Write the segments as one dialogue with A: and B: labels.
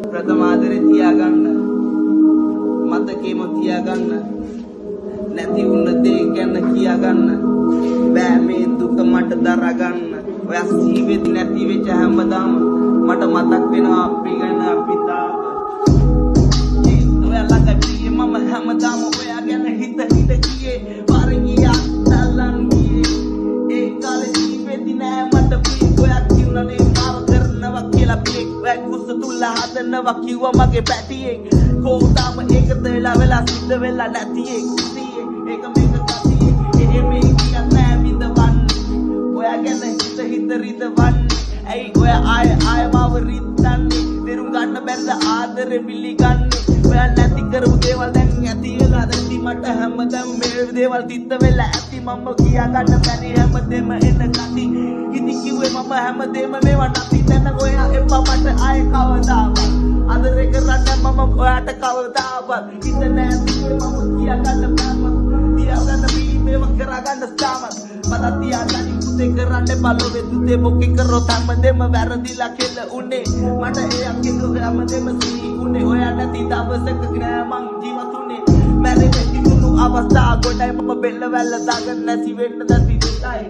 A: ප්‍රථම ආදරේ තියාගන්න මතකෙම තියාගන්න නැති වුණ දේ ගැන කියාගන්න බෑ මේ දුක මට දරාගන්න ඔය සීවෙදි නැති වෙච්ච හැමදාම මට මතක් වෙනවා අපි ගැන අපි තාම ඔය ළඟ ගියේ මම හැමදාම ඔයා ගැන හිත ගියේ පාරේ ගියා තල්ලන් ගියේ ඒ කාලේ සීවෙදි නෑ මට පී ඔයා කිව්වනේ මාව කරනවා කියලා පිළික් වැක් කුස තුල්ලා හදනවා කිව්වා මගේ පැටියෙක් කොහොමද ඒක දෙලා වෙලා සිද්ධ වෙලා නැති ඒක මේක කතියේ මේ කියන්නේ විඳවන්න ඔයා ගැන හිත රිදවන්න ඇයි ඔයා ආය මාව රිද්දන්නේ තේරුම් ගන්න බැරිද ආදරේ පිළිගන්නේ ඔයා නැති කරපු දේවල් දැන් ඇති වෙලා දැති මට හැමදාම මේ දේවල් තිත්ත වෙලා ඇති මම කියා ගන්න බැරි හැමදේම එන කති ඉතින් කිව්වේ මම හැමදේම මේවා නැති දැන් ඔයා එපා මට ආය කවදාවත් ආදරේ කරන්න මම ඔයාට කවදාවත් හිත නැති මම කියා ගන්න බෑ තියා ගන්න මේවා කරා ගන්න ස්ථාමත් මට තියා ගන්න පුතේ කරන්න බලවෙ දුතේ මොකෙන් කරොත් හැමදේම වැරදිලා කෙල උනේ මට එයක් කිව්ව හැමදේම සිහි උනේ ඔයා නැති දවසක නෑ මං ජීවත් උනේ මැරෙන්නේ තිබුණු අවස්ථා ගොඩයි මම බෙල්ල වැල්ල දාගන්න නැති වෙන්න දැති දෙයි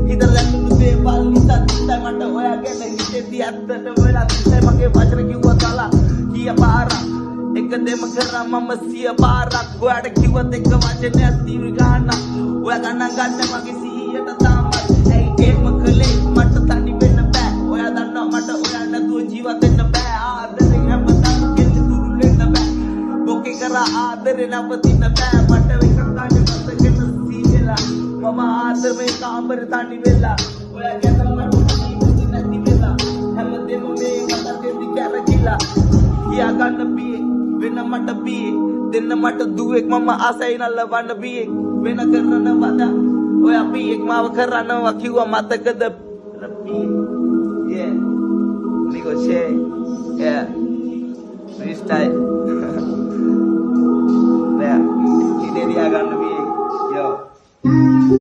A: හිතලා දුතේ බල් නිසා තිතයි මට ඔයා ගැන හිතේදී ඇත්තට වෙලා තිතයි මගේ වචන කිව්වා තලා කිය පාරක් එක දෙම කරා මම සිය පාරක් ඔයාට කිව්වත් එක වචනයක් දීවි ගන්න ඔයා ගණන් ගන්න මගේ සිහියට තාමත් ඇයි ඒම කලේ මට තනි වෙන්න බෑ ඔයා දන්නවා මට ඔයා නැතුව ජීවත් වෙන්න බෑ ආදරේ හැමදාම කෙල්ල දුරු වෙන්න බෑ මොකේ කරා ආදරේ නවතින්න බෑ මට එක ගන්න මතකෙම සීයලා මම ආදරේ කාමරේ තනි වෙලා ඔයා ගැන මට ජීවිතේ නැති වෙලා හැමදේම මේ කතාවේදී කරගිලා කියා ගන්න බියේ වෙන මට බියේ දෙන්න මට දුවෙක් මම ආසයි නල්ලවන්න බියෙක් වෙන කරනවද ඔය බියෙක් මාව කරනවා කිව්වා මතකද yeah we go share yeah freestyle